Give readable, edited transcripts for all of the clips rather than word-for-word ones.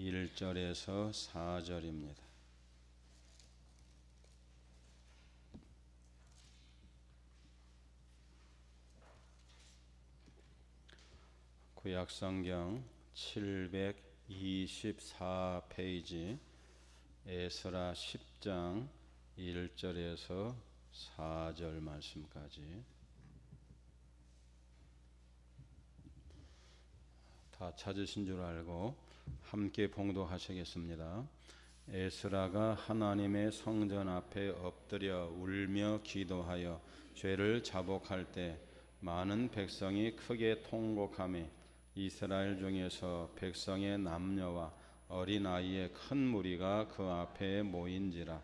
1절에서 4절입니다. 구약성경 724페이지 에스라 10장 1절에서 4절 말씀까지 다 찾으신 줄 알고 함께 봉독하시겠습니다. 에스라가 하나님의 성전 앞에 엎드려 울며 기도하여 죄를 자복할 때 많은 백성이 크게 통곡하며 이스라엘 중에서 백성의 남녀와 어린아이의 큰 무리가 그 앞에 모인지라.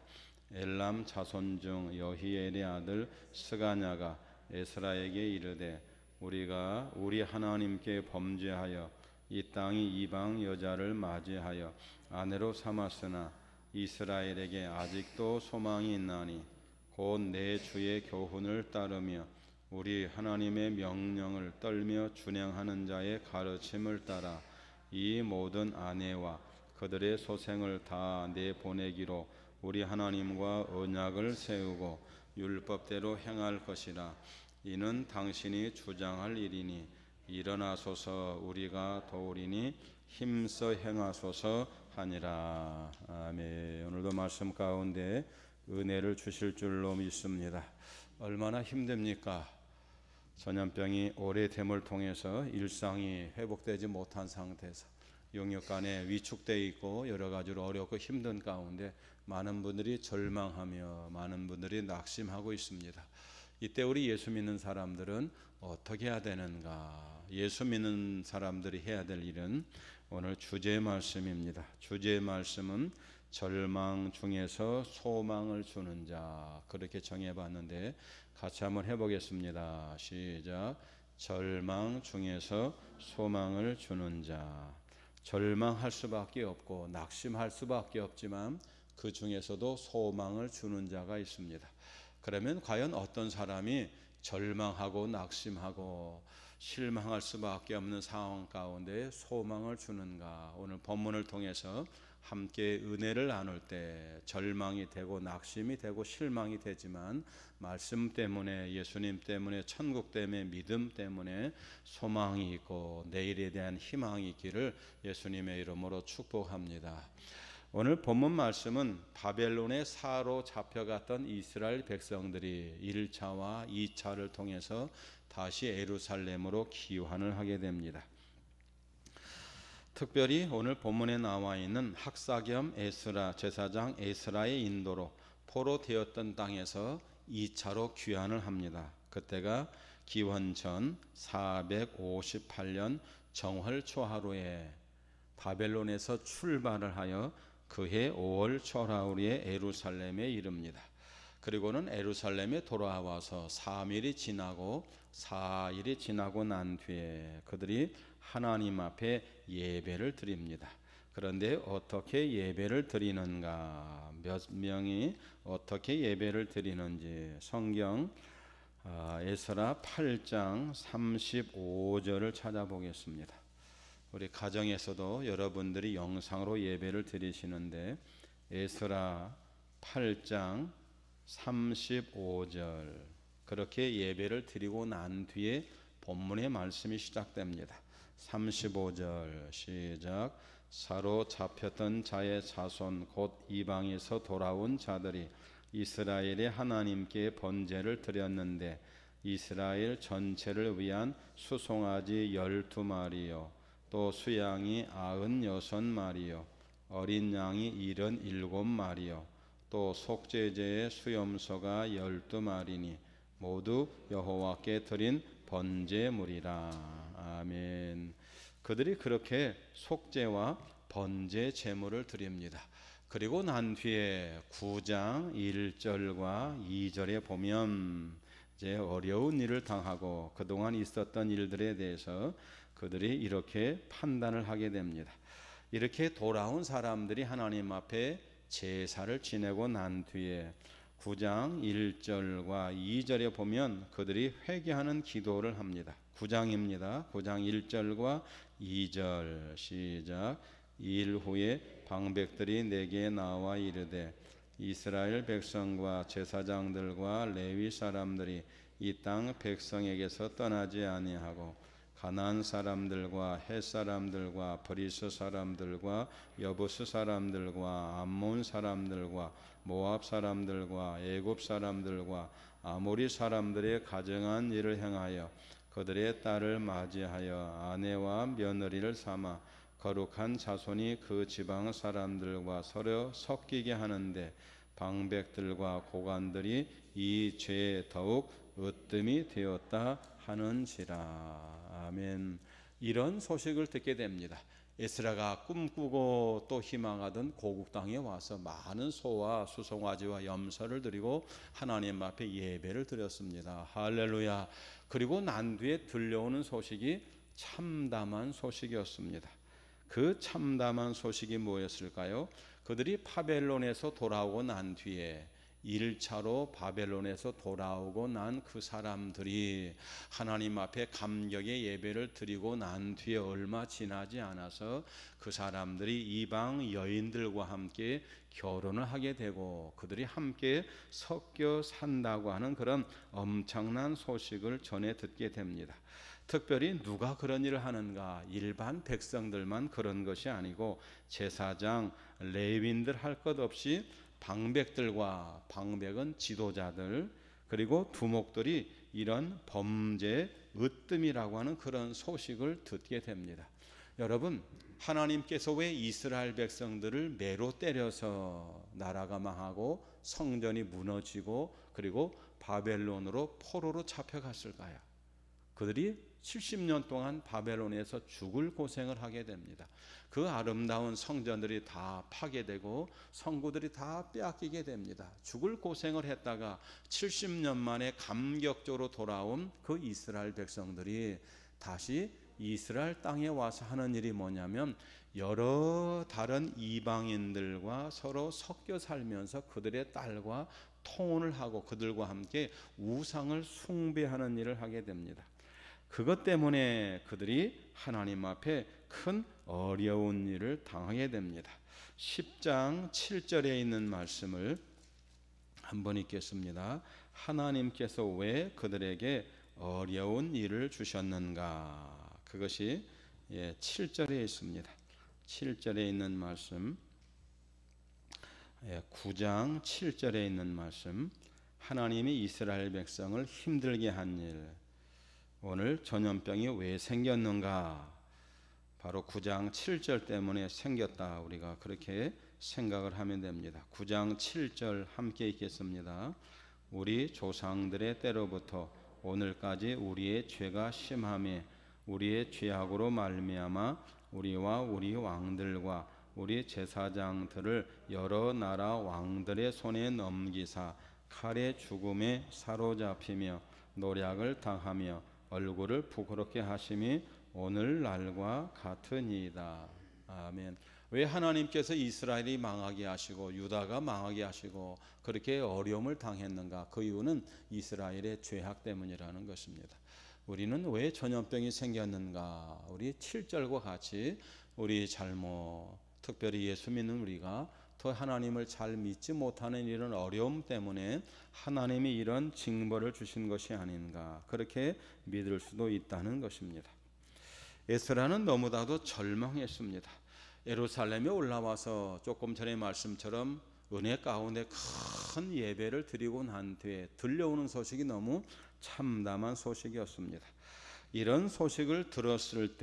엘람 자손 중 여히엘의 아들 스가냐가 에스라에게 이르되 우리가 우리 하나님께 범죄하여 이 땅이 이방 여자를 맞이하여 아내로 삼았으나 이스라엘에게 아직도 소망이 있나니 곧 내 주의 교훈을 따르며 우리 하나님의 명령을 떨며 준행하는 자의 가르침을 따라 이 모든 아내와 그들의 소생을 다 내보내기로 우리 하나님과 언약을 세우고 율법대로 행할 것이라. 이는 당신이 주장할 일이니 일어나소서 우리가 도우리니 힘써 행하소서 하니라. 아멘. 오늘도 말씀 가운데 은혜를 주실 줄로 믿습니다. 얼마나 힘듭니까? 전염병이 오래됨을 통해서 일상이 회복되지 못한 상태에서 영육간에 위축되어 있고 여러 가지로 어렵고 힘든 가운데 많은 분들이 절망하며 많은 분들이 낙심하고 있습니다. 이때 우리 예수 믿는 사람들은 어떻게 해야 되는가? 예수 믿는 사람들이 해야 될 일은 오늘 주제의 말씀입니다. 주제의 말씀은 절망 중에서 소망을 주는 자, 그렇게 정해봤는데 같이 한번 해보겠습니다. 시작. 절망 중에서 소망을 주는 자. 절망할 수밖에 없고 낙심할 수밖에 없지만 그 중에서도 소망을 주는 자가 있습니다. 그러면 과연 어떤 사람이 절망하고 낙심하고 실망할 수밖에 없는 상황 가운데 소망을 주는가? 오늘 본문을 통해서 함께 은혜를 나눌 때 절망이 되고 낙심이 되고 실망이 되지만 말씀 때문에, 예수님 때문에, 천국 때문에, 믿음 때문에 소망이 있고 내일에 대한 희망이 있기를 예수님의 이름으로 축복합니다. 오늘 본문 말씀은 바벨론에 사로잡혀갔던 이스라엘 백성들이 1차와 2차를 통해서 다시 예루살렘으로 귀환을 하게 됩니다. 특별히 오늘 본문에 나와 있는 학사겸 에스라 제사장 에스라의 인도로 포로되었던 땅에서 2차로 귀환을 합니다. 그때가 기원전 458년 정월 초하루에 바벨론에서 출발을 하여 그해 5월 초하루에 예루살렘에 이릅니다. 그리고는 예루살렘에 돌아와서 3일이 지나고 4일이 지나고 난 뒤에 그들이 하나님 앞에 예배를 드립니다. 그런데 어떻게 예배를 드리는가? 몇 명이 어떻게 예배를 드리는지 성경 에스라 8장 35절을 찾아보겠습니다. 우리 가정에서도 여러분들이 영상으로 예배를 드리시는데 에스라 8장 35절 그렇게 예배를 드리고 난 뒤에 본문의 말씀이 시작됩니다. 35절 시작. 사로잡혔던 자의 자손 곧 이방에서 돌아온 자들이 이스라엘의 하나님께 번제를 드렸는데 이스라엘 전체를 위한 수송아지 12마리요 또 수양이 96마리요 어린 양이 77마리요 또 속죄제의 수염소가 12마리니 모두 여호와께 드린 번제물이라. 아멘. 그들이 그렇게 속죄와 번제 제물을 드립니다. 그리고 난 뒤에 9장 1절과 2절에 보면 이제 어려운 일을 당하고 그동안 있었던 일들에 대해서 그들이 이렇게 판단을 하게 됩니다. 이렇게 돌아온 사람들이 하나님 앞에 제사를 지내고 난 뒤에 9장 1절과 2절에 보면 그들이 회개하는 기도를 합니다. 9장입니다. 9장 1절과 2절 시작. 이 일 후에 방백들이 내게 나와 이르되 이스라엘 백성과 제사장들과 레위 사람들이 이 땅 백성에게서 떠나지 아니하고 가나안 사람들과 헷 사람들과 브리스 사람들과 여부스 사람들과 암몬 사람들과 모압 사람들과 애굽 사람들과 아모리 사람들의 가정한 일을 행하여 그들의 딸을 맞이하여 아내와 며느리를 삼아 거룩한 자손이 그 지방 사람들과 서로 섞이게 하는데 방백들과 고관들이 이 죄에 더욱 으뜸이 되었다 하는지라. 아멘. 이런 소식을 듣게 됩니다. 에스라가 꿈꾸고 또 희망하던 고국 땅에 와서 많은 소와 수송아지와 염소를 드리고 하나님 앞에 예배를 드렸습니다. 할렐루야. 그리고 난 뒤에 들려오는 소식이 참담한 소식이었습니다. 그 참담한 소식이 뭐였을까요? 그들이 바벨론에서 돌아오고 난 뒤에 1차로 바벨론에서 돌아오고 난 그 사람들이 하나님 앞에 감격의 예배를 드리고 난 뒤에 얼마 지나지 않아서 그 사람들이 이방 여인들과 함께 결혼을 하게 되고 그들이 함께 섞여 산다고 하는 그런 엄청난 소식을 전해 듣게 됩니다. 특별히 누가 그런 일을 하는가? 일반 백성들만 그런 것이 아니고 제사장, 레위인들 할 것 없이 방백들과, 방백은 지도자들, 그리고 두목들이 이런 범죄, 으뜸이라고 하는 그런 소식을 듣게 됩니다. 여러분, 하나님께서 왜 이스라엘 백성들을 매로 때려서 나라가 망하고 성전이 무너지고 그리고 바벨론으로 포로로 잡혀갔을까요? 그들이 70년 동안 바벨론에서 죽을 고생을 하게 됩니다. 그 아름다운 성전들이 다 파괴되고 성구들이 다 빼앗기게 됩니다. 죽을 고생을 했다가 70년 만에 감격적으로 돌아온 그 이스라엘 백성들이 다시 이스라엘 땅에 와서 하는 일이 뭐냐면 여러 다른 이방인들과 서로 섞여 살면서 그들의 딸과 통혼을 하고 그들과 함께 우상을 숭배하는 일을 하게 됩니다. 그것 때문에 그들이 하나님 앞에 큰 어려운 일을 당하게 됩니다. 10장 7절에 있는 말씀을 한번 읽겠습니다. 하나님께서 왜 그들에게 어려운 일을 주셨는가? 그것이 7절에 있습니다. 7절에 있는 말씀, 9장 7절에 있는 말씀, 하나님이 이스라엘 백성을 힘들게 한 일, 오늘 전염병이 왜 생겼는가? 바로 9장 7절 때문에 생겼다. 우리가 그렇게 생각을 하면 됩니다. 9장 7절 함께 읽겠습니다. 우리 조상들의 때로부터 오늘까지 우리의 죄가 심하며 우리의 죄악으로 말미암아 우리와 우리 왕들과 우리 제사장들을 여러 나라 왕들의 손에 넘기사 칼의 죽음에 사로잡히며 노략을 당하며 얼굴을 부끄럽게 하심이 오늘날과 같으니이다. 아멘. 왜 하나님께서 이스라엘이 망하게 하시고 유다가 망하게 하시고 그렇게 어려움을 당했는가? 그 이유는 이스라엘의 죄악 때문이라는 것입니다. 우리는 왜 전염병이 생겼는가? 우리 7절과 같이 우리 잘못, 특별히 예수 믿는 우리가 더 하나님을 잘 믿지 못하는 이런 어려움 때문에 하나님이 이런 징벌을 주신 것이 아닌가, 그렇게 믿을 수도 있다는 것입니다. 에스라는 너무나도 절망했습니다. 예루살렘에 올라와서 조금 전의 말씀처럼 은혜 가운데 큰 예배를 드리고 난 뒤에 들려오는 소식이 너무 참담한 소식이었습니다. 이런 소식을 들었을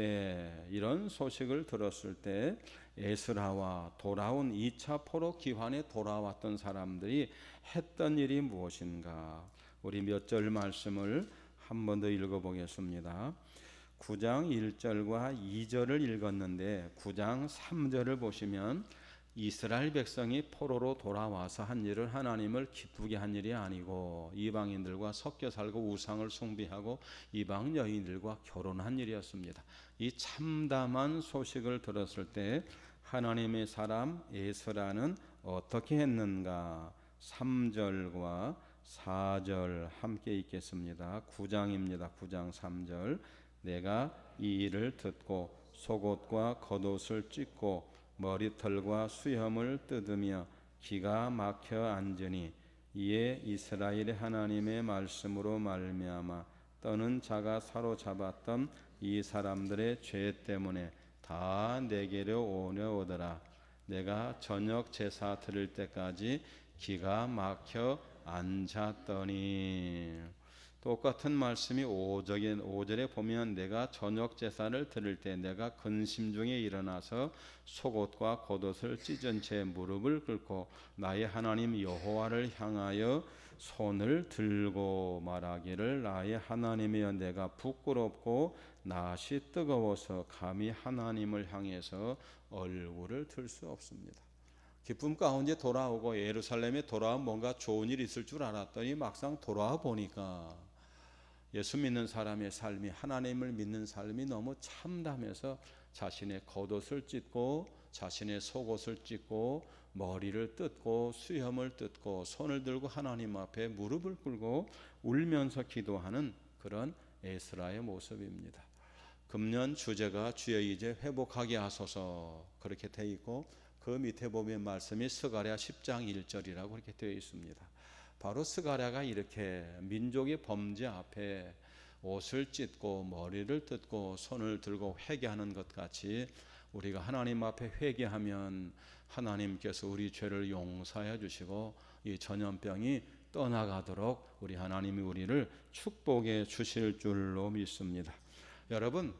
때 에스라와 돌아온 2차 포로 기환에 돌아왔던 사람들이 했던 일이 무엇인가? 우리 몇 절 말씀을 한 번 더 읽어보겠습니다. 9장 1절과 2절을 읽었는데 9장 3절을 보시면 이스라엘 백성이 포로로 돌아와서 한 일을 하나님을 기쁘게 한 일이 아니고 이방인들과 섞여 살고 우상을 숭배하고 이방 여인들과 결혼한 일이었습니다. 이 참담한 소식을 들었을 때 하나님의 사람 에스라는 어떻게 했는가? 3절과 4절 함께 읽겠습니다. 9장입니다. 9장 3절. 내가 이 일을 듣고 속옷과 겉옷을 찢고 머리털과 수염을 뜯으며 기가 막혀 앉으니 이에 이스라엘의 하나님의 말씀으로 말미암아 떠는 자가 사로잡았던 이 사람들의 죄 때문에 다 내게로 오려오더라. 내가 저녁 제사 드릴 때까지 기가 막혀 앉았더니. 똑같은 말씀이 5절에 보면 내가 저녁 제사를 드릴 때 내가 근심 중에 일어나서 속옷과 겉옷을 찢은 채 무릎을 꿇고 나의 하나님 여호와를 향하여 손을 들고 말하기를 나의 하나님이여 내가 부끄럽고 낯이 뜨거워서 감히 하나님을 향해서 얼굴을 들 수 없습니다. 기쁨 가운데 돌아오고 예루살렘에 돌아오면 뭔가 좋은 일이 있을 줄 알았더니 막상 돌아와 보니까 예수 믿는 사람의 삶이, 하나님을 믿는 삶이 너무 참담해서 자신의 겉옷을 찢고 자신의 속옷을 찢고 머리를 뜯고 수염을 뜯고 손을 들고 하나님 앞에 무릎을 꿇고 울면서 기도하는 그런 에스라의 모습입니다. 금년 주제가 주여 이제 회복하게 하소서 그렇게 되어 있고 그 밑에 보면 말씀이 스가랴 10장 1절이라고 그렇게 되어 있습니다. 바로 스가랴가 이렇게 민족의 범죄 앞에 옷을 찢고 머리를 뜯고 손을 들고 회개하는 것 같이 우리가 하나님 앞에 회개하면 하나님께서 우리 죄를 용서해 주시고 이 전염병이 떠나가도록 우리 하나님이 우리를 축복해 주실 줄로 믿습니다. 여러분,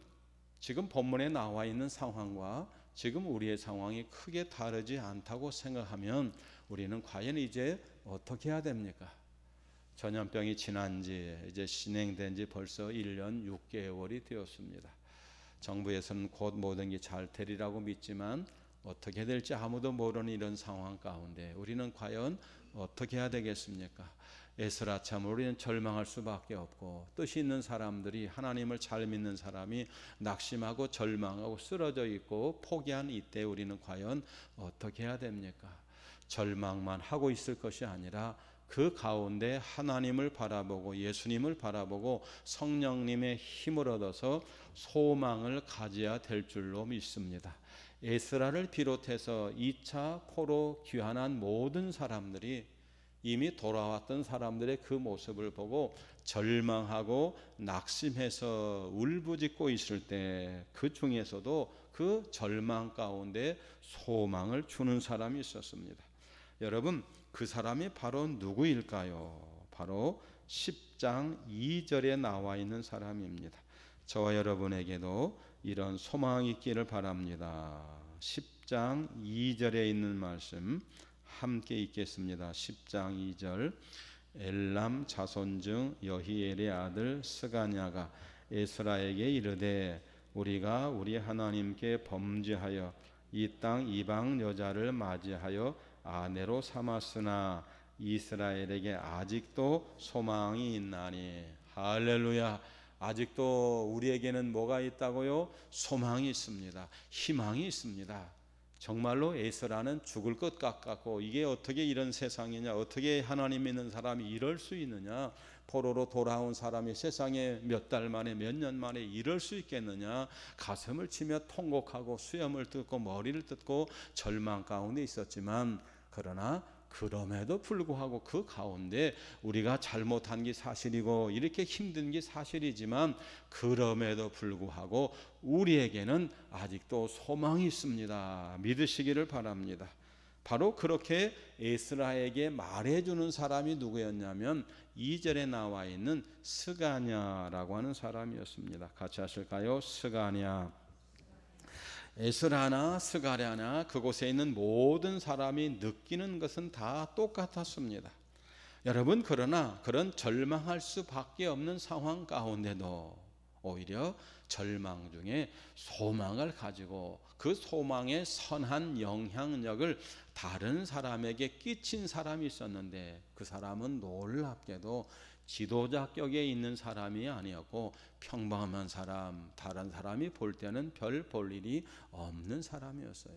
지금 본문에 나와 있는 상황과 지금 우리의 상황이 크게 다르지 않다고 생각하면 우리는 과연 이제 어떻게 해야 됩니까? 전염병이 지난 지 이제 진행된 지 벌써 1년 6개월이 되었습니다. 정부에서는 곧 모든 게 잘 되리라고 믿지만 어떻게 될지 아무도 모르는 이런 상황 가운데 우리는 과연 어떻게 해야 되겠습니까? 에스라처럼 우리는 절망할 수밖에 없고 뜻이 있는 사람들이 하나님을 잘 믿는 사람이 낙심하고 절망하고 쓰러져 있고 포기한 이때 우리는 과연 어떻게 해야 됩니까? 절망만 하고 있을 것이 아니라 그 가운데 하나님을 바라보고 예수님을 바라보고 성령님의 힘을 얻어서 소망을 가져야 될 줄로 믿습니다. 에스라를 비롯해서 2차 포로 귀환한 모든 사람들이 이미 돌아왔던 사람들의 그 모습을 보고 절망하고 낙심해서 울부짖고 있을 때 그 중에서도 그 절망 가운데 소망을 주는 사람이 있었습니다. 여러분, 그 사람이 바로 누구일까요? 바로 10장 2절에 나와 있는 사람입니다. 저와 여러분에게도 이런 소망이 있기를 바랍니다. 10장 2절에 있는 말씀 함께 읽겠습니다. 10장 2절. 엘람 자손 중 여히엘의 아들 스가냐가 에스라에게 이르되 우리가 우리 하나님께 범죄하여 이 땅 이방 여자를 맞이하여 아내로 삼았으나 이스라엘에게 아직도 소망이 있나니. 할렐루야. 아직도 우리에게는 뭐가 있다고요? 소망이 있습니다. 희망이 있습니다. 정말로 에스라는 죽을 것 같고 이게 어떻게 이런 세상이냐, 어떻게 하나님 믿는 사람이 이럴 수 있느냐, 포로로 돌아온 사람이 세상에 몇 달 만에 몇 년 만에 이럴 수 있겠느냐, 가슴을 치며 통곡하고 수염을 뜯고 머리를 뜯고 절망 가운데 있었지만 그러나 그럼에도 불구하고 그 가운데 우리가 잘못한 게 사실이고 이렇게 힘든 게 사실이지만 그럼에도 불구하고 우리에게는 아직도 소망이 있습니다. 믿으시기를 바랍니다. 바로 그렇게 에스라에게 말해주는 사람이 누구였냐면 2절에 나와 있는 스가냐라고 하는 사람이었습니다. 같이 하실까요? 스가냐. 에스라나 스가랴나 그곳에 있는 모든 사람이 느끼는 것은 다 똑같았습니다. 여러분, 그러나 그런 절망할 수밖에 없는 상황 가운데도 오히려 절망 중에 소망을 가지고 그 소망의 선한 영향력을 다른 사람에게 끼친 사람이 있었는데 그 사람은 놀랍게도 지도자격에 있는 사람이 아니었고 평범한 사람, 다른 사람이 볼 때는 별 볼 일이 없는 사람이었어요.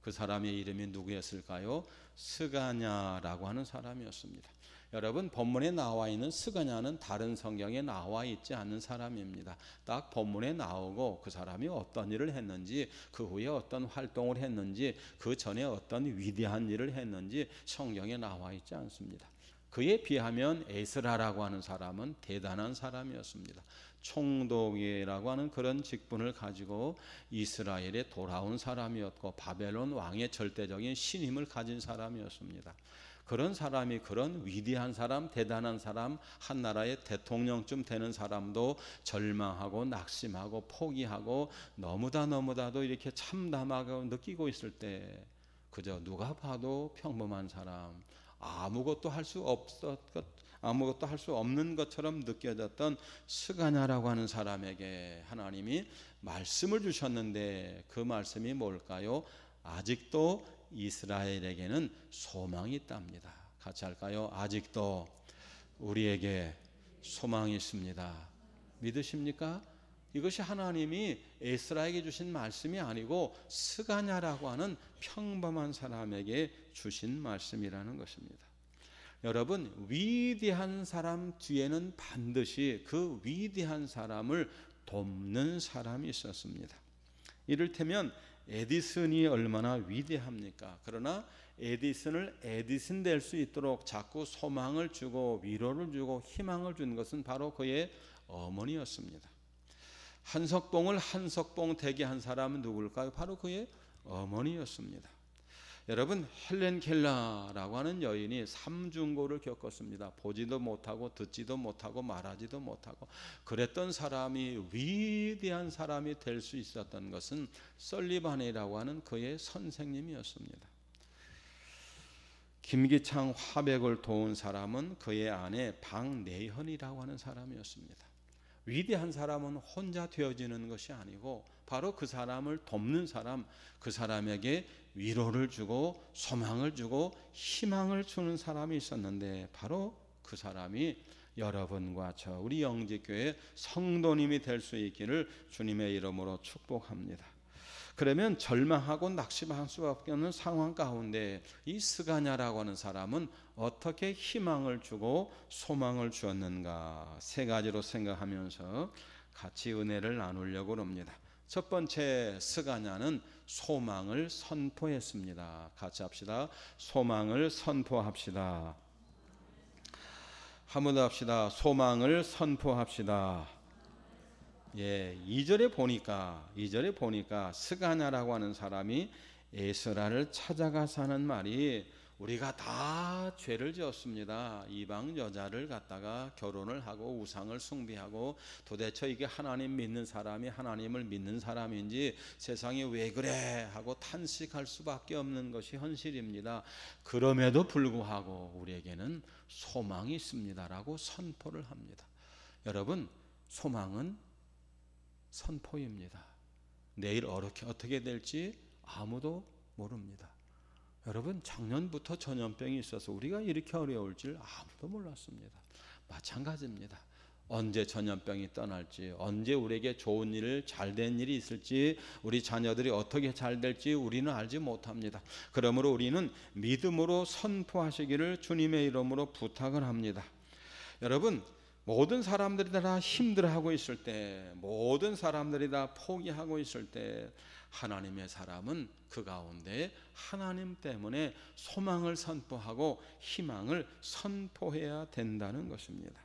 그 사람의 이름이 누구였을까요? 스가냐라고 하는 사람이었습니다. 여러분, 본문에 나와 있는 스가냐는 다른 성경에 나와 있지 않는 사람입니다. 딱 본문에 나오고 그 사람이 어떤 일을 했는지, 그 후에 어떤 활동을 했는지, 그 전에 어떤 위대한 일을 했는지 성경에 나와 있지 않습니다. 그에 비하면 에스라라고 하는 사람은 대단한 사람이었습니다. 총독이라고 하는 그런 직분을 가지고 이스라엘에 돌아온 사람이었고 바벨론 왕의 절대적인 신임을 가진 사람이었습니다. 그런 사람이, 그런 위대한 사람, 대단한 사람, 한 나라의 대통령쯤 되는 사람도 절망하고 낙심하고 포기하고 너무다도 이렇게 참담하게 느끼고 있을 때 그저 누가 봐도 평범한 사람, 아무것도 할 수 없는 것처럼 느껴졌던 스가냐라고 하는 사람에게 하나님이 말씀을 주셨는데 그 말씀이 뭘까요? 아직도 이스라엘에게는 소망이 있답니다. 같이 할까요? 아직도 우리에게 소망이 있습니다. 믿으십니까? 이것이 하나님이 에스라에게 주신 말씀이 아니고 스가냐라고 하는 평범한 사람에게 주신 말씀이라는 것입니다. 여러분, 위대한 사람 뒤에는 반드시 그 위대한 사람을 돕는 사람이 있었습니다. 이를테면 에디슨이 얼마나 위대합니까? 그러나 에디슨을 에디슨 될 수 있도록 자꾸 소망을 주고 위로를 주고 희망을 준 것은 바로 그의 어머니였습니다. 한석봉을 한석봉 되게 한 사람은 누굴까요? 바로 그의 어머니였습니다. 여러분, 헬렌 켈러라고 하는 여인이 삼중고를 겪었습니다. 보지도 못하고 듣지도 못하고 말하지도 못하고 그랬던 사람이 위대한 사람이 될 수 있었던 것은 설리반이라고 하는 그의 선생님이었습니다. 김기창 화백을 도운 사람은 그의 아내 박내현이라고 하는 사람이었습니다. 위대한 사람은 혼자 되어지는 것이 아니고 바로 그 사람을 돕는 사람, 그 사람에게 위로를 주고 소망을 주고 희망을 주는 사람이 있었는데 바로 그 사람이 여러분과 저 우리 영지교회 성도님이 될 수 있기를 주님의 이름으로 축복합니다. 그러면 절망하고 낙심할 수밖에 없는 상황 가운데 이 스가냐라고 하는 사람은 어떻게 희망을 주고 소망을 주었는가, 세 가지로 생각하면서 같이 은혜를 나누려고 합니다. 첫 번째, 스가냐는 소망을 선포했습니다. 같이 합시다. 소망을 선포합시다. 한번 더 합시다. 소망을 선포합시다. 예, 2절에 보니까 스가냐라고 하는 사람이 에스라를 찾아가서 하는 말이 우리가 다 죄를 지었습니다. 이방 여자를 갖다가 결혼을 하고 우상을 숭배하고 도대체 이게 하나님 믿는 사람이 하나님을 믿는 사람인지 세상이 왜 그래 하고 탄식할 수밖에 없는 것이 현실입니다. 그럼에도 불구하고 우리에게는 소망이 있습니다라고 선포를 합니다. 여러분, 소망은 선포입니다. 내일 어떻게 될지 아무도 모릅니다. 여러분, 작년부터 전염병이 있어서 우리가 이렇게 어려울 줄 아무도 몰랐습니다. 마찬가지입니다. 언제 전염병이 떠날지, 언제 우리에게 좋은 일, 잘된 일이 있을지, 우리 자녀들이 어떻게 잘 될지 우리는 알지 못합니다. 그러므로 우리는 믿음으로 선포하시기를 주님의 이름으로 부탁을 합니다. 여러분, 모든 사람들이 다 힘들어하고 있을 때, 모든 사람들이 다 포기하고 있을 때 하나님의 사람은 그 가운데 하나님 때문에 소망을 선포하고 희망을 선포해야 된다는 것입니다.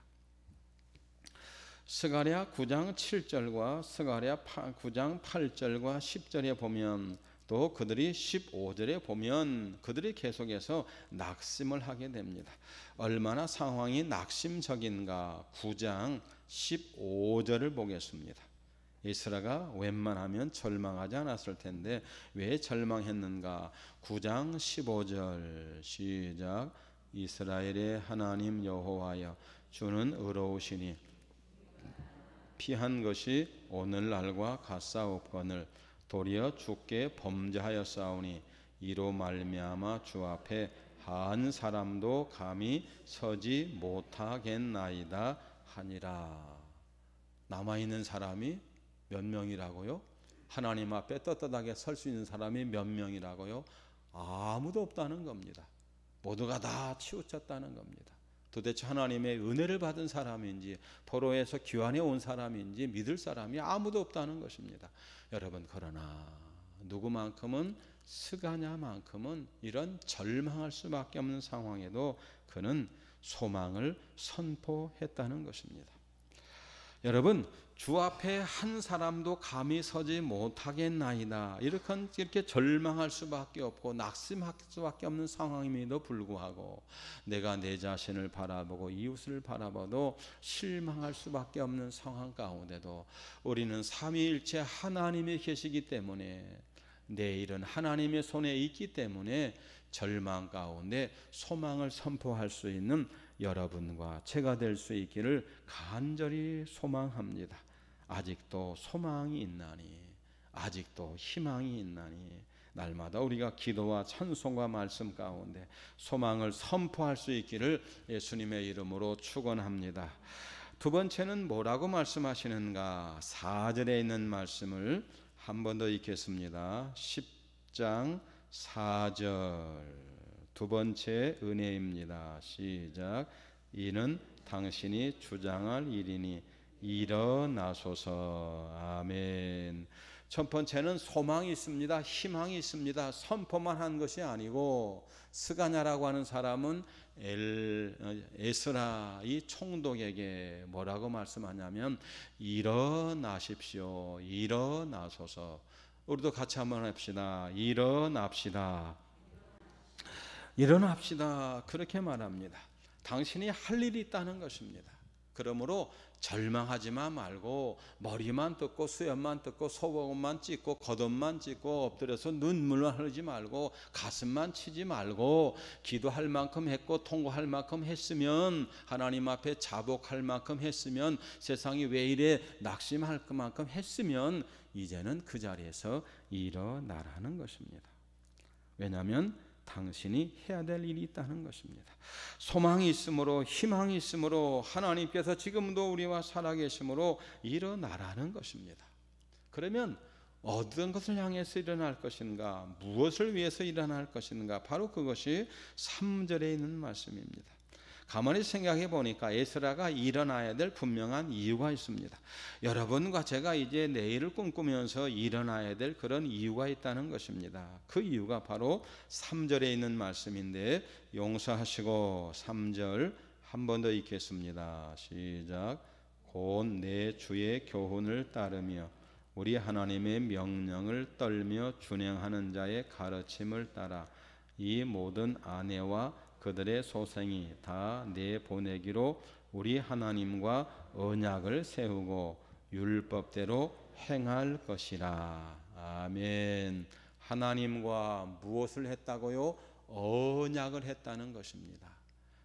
스가랴 9장 7절과 스가랴 9장 8절과 10절에 보면, 또 그들이 15절에 보면 그들이 계속해서 낙심을 하게 됩니다. 얼마나 상황이 낙심적인가. 9장 15절을 보겠습니다. 에스라가 웬만하면 절망하지 않았을 텐데 왜 절망했는가. 9장 15절 시작. 이스라엘의 하나님 여호와여, 주는 의로우시니 피한 것이 오늘날과 같사옵거늘 도리어 주께 범죄하였사오니 이로 말미암아 주 앞에 한 사람도 감히 서지 못하겠나이다 하니라. 남아있는 사람이 몇 명이라고요? 하나님 앞에 떳떳하게 설 수 있는 사람이 몇 명이라고요? 아무도 없다는 겁니다. 모두가 다 치우쳤다는 겁니다. 도대체 하나님의 은혜를 받은 사람인지 포로에서 귀환해 온 사람인지 믿을 사람이 아무도 없다는 것입니다. 여러분, 그러나 누구만큼은 스가랴만큼은 이런 절망할 수밖에 없는 상황에도 그는 소망을 선포했다는 것입니다. 여러분, 주 앞에 한 사람도 감히 서지 못하겠나이다. 이렇게 절망할 수밖에 없고 낙심할 수밖에 없는 상황임에도 불구하고 내가 내 자신을 바라보고 이웃을 바라봐도 실망할 수밖에 없는 상황 가운데도 우리는 삼위일체 하나님이 계시기 때문에 내일은 하나님의 손에 있기 때문에 절망 가운데 소망을 선포할 수 있는 여러분과 제가 될 수 있기를 간절히 소망합니다. 아직도 소망이 있나니, 아직도 희망이 있나니 날마다 우리가 기도와 찬송과 말씀 가운데 소망을 선포할 수 있기를 예수님의 이름으로 축원합니다. 두 번째는 뭐라고 말씀하시는가? 4절에 있는 말씀을 한 번 더 읽겠습니다. 10장 4절 두 번째 은혜입니다. 시작. 이는 당신이 주장할 일이니 일어나소서. 아멘. 첫 번째는 소망이 있습니다. 희망이 있습니다. 선포만 한 것이 아니고 스가랴라고 하는 사람은 에스라 이 총독에게 뭐라고 말씀하냐면 일어나십시오. 일어나소서. 우리도 같이 한번 합시다. 일어납시다. 일어납시다. 그렇게 말합니다. 당신이 할 일이 있다는 것입니다. 그러므로 절망하지만 말고 머리만 뜯고 수염만 뜯고 소금만 찍고 겉옷만 찍고 엎드려서 눈물만 흘리지 말고 가슴만 치지 말고 기도할 만큼 했고 통곡할 만큼 했으면 하나님 앞에 자복할 만큼 했으면 세상이 왜 이래 낙심할 만큼 했으면 이제는 그 자리에서 일어나라는 것입니다. 왜냐하면 당신이 해야 될 일이 있다는 것입니다. 소망이 있으므로 희망이 있으므로 하나님께서 지금도 우리와 살아계심으로 일어나라는 것입니다. 그러면 어떤 것을 향해서 일어날 것인가? 무엇을 위해서 일어날 것인가? 바로 그것이 3절에 있는 말씀입니다. 가만히 생각해 보니까 에스라가 일어나야 될 분명한 이유가 있습니다. 여러분과 제가 이제 내일을 꿈꾸면서 일어나야 될 그런 이유가 있다는 것입니다. 그 이유가 바로 3절에 있는 말씀인데 용서하시고 3절 한 번 더 읽겠습니다. 시작. 곧 내 주의 교훈을 따르며 우리 하나님의 명령을 떨며 준행하는 자의 가르침을 따라 이 모든 아내와 그들의 소생이 다 내보내기로 우리 하나님과 언약을 세우고 율법대로 행할 것이라. 아멘. 하나님과 무엇을 했다고요? 언약을 했다는 것입니다.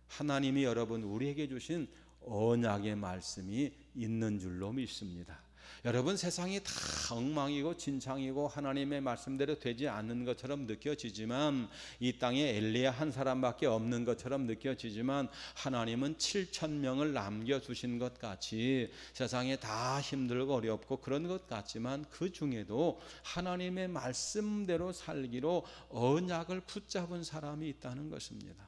하나님이 여러분 우리에게 주신 언약의 말씀이 있는 줄로 믿습니다. 여러분 세상이 다 엉망이고 진창이고 하나님의 말씀대로 되지 않는 것처럼 느껴지지만 이 땅에 엘리야 한 사람밖에 없는 것처럼 느껴지지만 하나님은 7,000명을 남겨두신 것 같이 세상에 다 힘들고 어렵고 그런 것 같지만 그 중에도 하나님의 말씀대로 살기로 언약을 붙잡은 사람이 있다는 것입니다.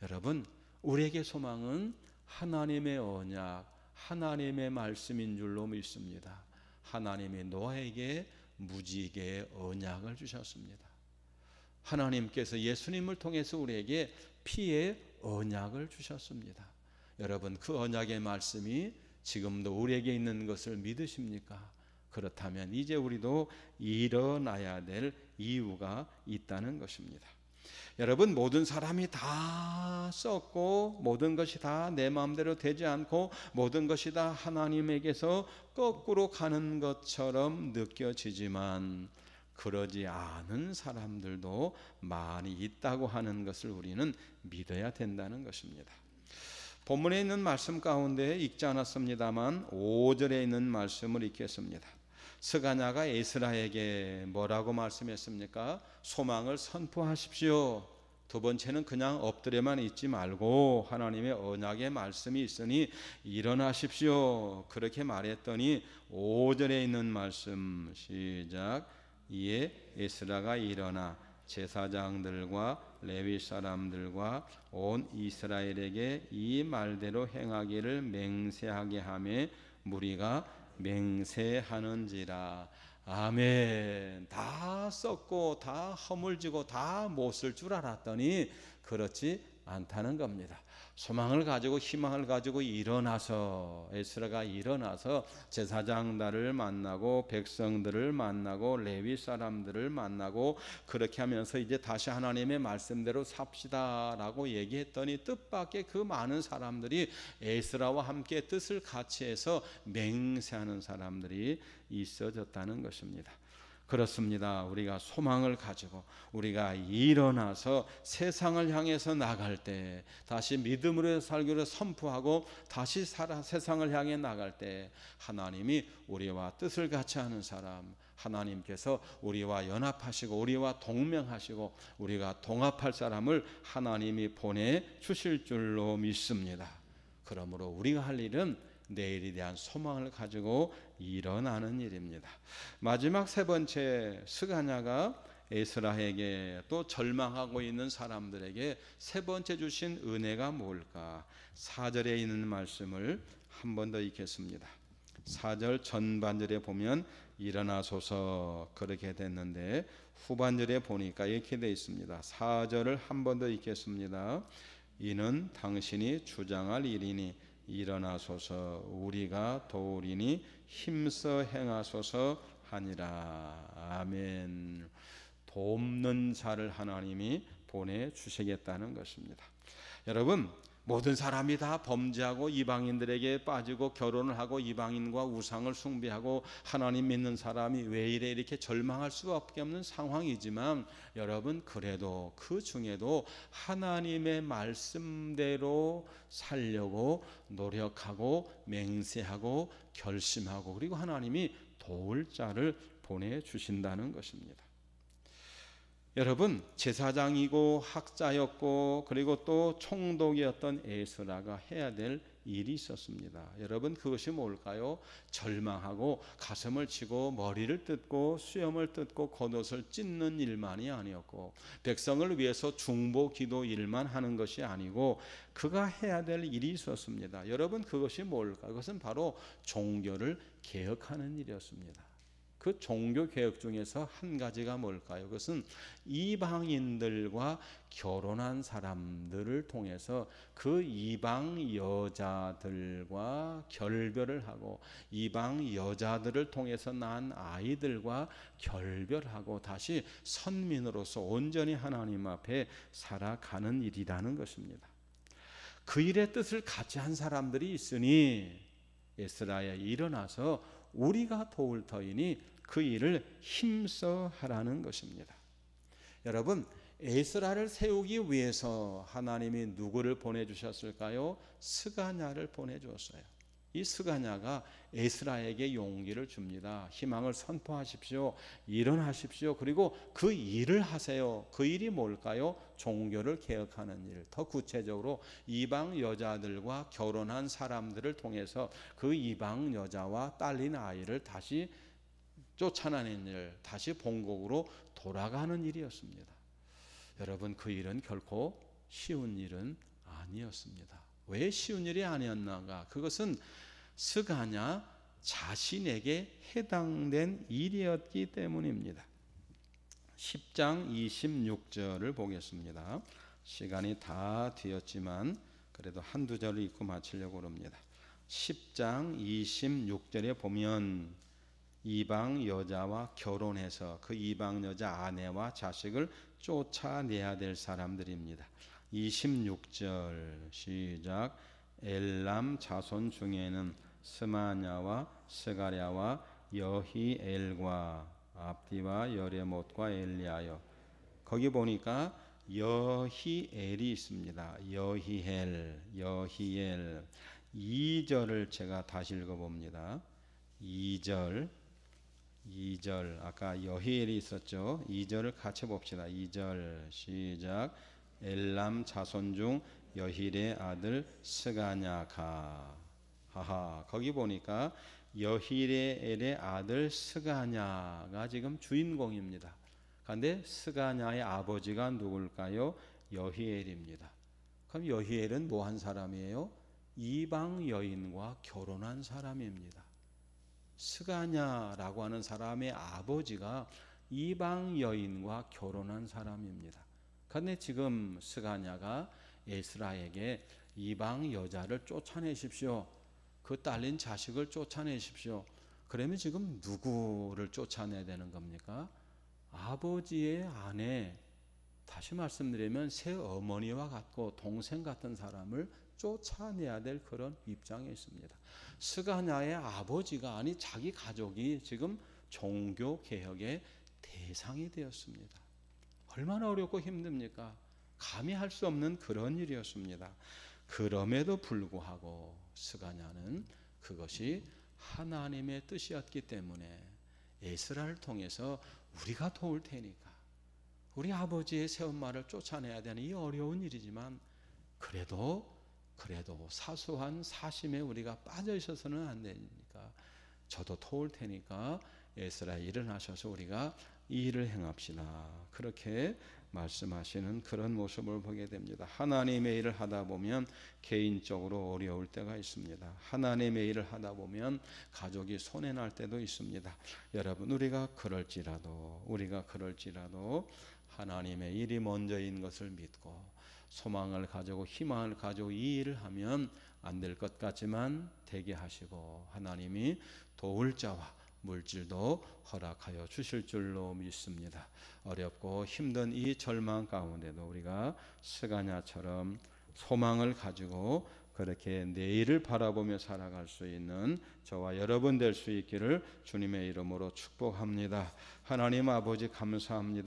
여러분 우리에게 소망은 하나님의 언약 하나님의 말씀인 줄로 믿습니다. 하나님이 노아에게 무지개의 언약을 주셨습니다. 하나님께서 예수님을 통해서 우리에게 피의 언약을 주셨습니다. 여러분 그 언약의 말씀이 지금도 우리에게 있는 것을 믿으십니까? 그렇다면 이제 우리도 일어나야 될 이유가 있다는 것입니다. 여러분 모든 사람이 다 썼고 모든 것이 다 내 마음대로 되지 않고 모든 것이 다 하나님에게서 거꾸로 가는 것처럼 느껴지지만 그러지 않은 사람들도 많이 있다고 하는 것을 우리는 믿어야 된다는 것입니다. 본문에 있는 말씀 가운데 읽지 않았습니다만 5절에 있는 말씀을 읽겠습니다. 스가랴가 에스라에게 뭐라고 말씀했습니까? 소망을 선포하십시오. 두 번째는 그냥 엎드려만 있지 말고 하나님의 언약의 말씀이 있으니 일어나십시오. 그렇게 말했더니 5절에 있는 말씀 시작. 이에 에스라가 일어나 제사장들과 레위 사람들과 온 이스라엘에게 이 말대로 행하기를 맹세하게 하며 무리가 맹세하는지라. 아멘. 다 썩고 다 허물지고 다 못 쓸 줄 알았더니 그렇지 않다는 겁니다. 소망을 가지고 희망을 가지고 일어나서, 에스라가 일어나서 제사장들을 만나고 백성들을 만나고 레위 사람들을 만나고 그렇게 하면서 이제 다시 하나님의 말씀대로 삽시다라고 얘기했더니 뜻밖의 그 많은 사람들이 에스라와 함께 뜻을 같이 해서 맹세하는 사람들이 있어졌다는 것입니다. 그렇습니다. 우리가 소망을 가지고 우리가 일어나서 세상을 향해서 나갈 때, 다시 믿음으로 살기로 선포하고 다시 세상을 향해 나갈 때 하나님이 우리와 뜻을 같이 하는 사람, 하나님께서 우리와 연합하시고 우리와 동명하시고 우리가 동합할 사람을 하나님이 보내주실 줄로 믿습니다. 그러므로 우리가 할 일은 내일에 대한 소망을 가지고 일어나는 일입니다. 마지막 세 번째, 스가냐가 에스라에게 또 절망하고 있는 사람들에게 세 번째 주신 은혜가 뭘까? 4절에 있는 말씀을 한 번 더 읽겠습니다. 4절 전반절에 보면 일어나소서 그렇게 됐는데 후반절에 보니까 이렇게 되어 있습니다. 4절을 한 번 더 읽겠습니다. 이는 당신이 주장할 일이니 일어나소서 우리가 도우리니 힘써 행하소서 하니라. 아멘. 돕는 자를 하나님이 보내주시겠다는 것입니다. 여러분, 모든 사람이 다 범죄하고 이방인들에게 빠지고 결혼을 하고 이방인과 우상을 숭배하고 하나님 믿는 사람이 왜 이렇게 절망할 수밖에 없는 상황이지만 여러분, 그래도 그 중에도 하나님의 말씀대로 살려고 노력하고 맹세하고 결심하고 그리고 하나님이 도울 자를 보내주신다는 것입니다. 여러분, 제사장이고 학자였고 그리고 또 총독이었던 에스라가 해야 될 일이 있었습니다. 여러분, 그것이 뭘까요? 절망하고 가슴을 치고 머리를 뜯고 수염을 뜯고 겉옷을 찢는 일만이 아니었고 백성을 위해서 중보 기도 일만 하는 것이 아니고 그가 해야 될 일이 있었습니다. 여러분, 그것이 뭘까? 그것은 바로 종교를 개혁하는 일이었습니다. 그 종교 개혁 중에서 한 가지가 뭘까요? 그것은 이방인들과 결혼한 사람들을 통해서 그 이방 여자들과 결별을 하고 이방 여자들을 통해서 낳은 아이들과 결별하고 다시 선민으로서 온전히 하나님 앞에 살아가는 일이라는 것입니다. 그 일의 뜻을 같이 한 사람들이 있으니 에스라야 일어나서 우리가 도울 터이니 그 일을 힘써 하라는 것입니다. 여러분, 에스라를 세우기 위해서 하나님이 누구를 보내주셨을까요? 스가냐를 보내주었어요. 이 스가냐가 에스라에게 용기를 줍니다. 희망을 선포하십시오. 일어나십시오. 그리고 그 일을 하세요. 그 일이 뭘까요? 종교를 개혁하는 일. 더 구체적으로 이방 여자들과 결혼한 사람들을 통해서 그 이방 여자와 딸린 아이를 다시 쫓아내는 일, 다시 본국으로 돌아가는 일이었습니다. 여러분, 그 일은 결코 쉬운 일은 아니었습니다. 왜 쉬운 일이 아니었는가? 그것은 스가냐 자신에게 해당된 일이었기 때문입니다. 10장 26절을 보겠습니다. 시간이 다 되었지만 그래도 한두 절을 읽고 마치려고 합니다. 10장 26절에 보면 이방 여자와 결혼해서 그 이방 여자 아내와 자식을 쫓아내야 될 사람들입니다. 26절 시작. 엘람 자손 중에는 스마냐와 스가랴와 여히엘과 압디와 여레못과 엘리야여. 거기 보니까 여히엘이 있습니다. 여히엘 2절을 제가 다시 읽어봅니다. 2절 아까 여히엘이 있었죠. 2절을 같이 봅시다. 2절 시작. 엘람 자손 중 여힐의 아들 스가냐가. 거기 보니까 여힐의 아들 스가냐가 지금 주인공입니다. 그런데 스가냐의 아버지가 누굴까요? 여히엘입니다. 그럼 여히엘은 뭐 한 사람이에요? 이방 여인과 결혼한 사람입니다. 스가냐라고 하는 사람의 아버지가 이방 여인과 결혼한 사람입니다. 그런데 지금 스가냐가 에스라에게 이방 여자를 쫓아내십시오. 그 딸린 자식을 쫓아내십시오. 그러면 지금 누구를 쫓아내야 되는 겁니까? 아버지의 아내, 다시 말씀드리면 새어머니와 같고 동생 같은 사람을 쫓아내야 될 그런 입장에 있습니다. 스가냐의 아버지가 아니 자기 가족이 지금 종교개혁의 대상이 되었습니다. 얼마나 어렵고 힘듭니까? 감히 할 수 없는 그런 일이었습니다. 그럼에도 불구하고 스가냐는 그것이 하나님의 뜻이었기 때문에 에스라를 통해서 우리가 도울 테니까, 우리 아버지의 새엄마를 쫓아내야 되는 이 어려운 일이지만 그래도 사소한 사심에 우리가 빠져 있어서는 안 되니까 저도 도울 테니까 에스라 일어나셔서 우리가 이 일을 행합시다. 그렇게 말씀하시는 그런 모습을 보게 됩니다. 하나님의 일을 하다 보면 개인적으로 어려울 때가 있습니다. 하나님의 일을 하다 보면 가족이 손해날 때도 있습니다. 여러분, 우리가 그럴지라도 하나님의 일이 먼저인 것을 믿고 소망을 가지고 희망을 가지고 이 일을 하면 안 될 것 같지만 되게 하시고 하나님이 도울 자와 물질도 허락하여 주실 줄로 믿습니다. 어렵고 힘든 이 절망 가운데도 우리가 스가냐처럼 소망을 가지고 그렇게 내일을 바라보며 살아갈 수 있는 저와 여러분 될 수 있기를 주님의 이름으로 축복합니다. 하나님 아버지 감사합니다.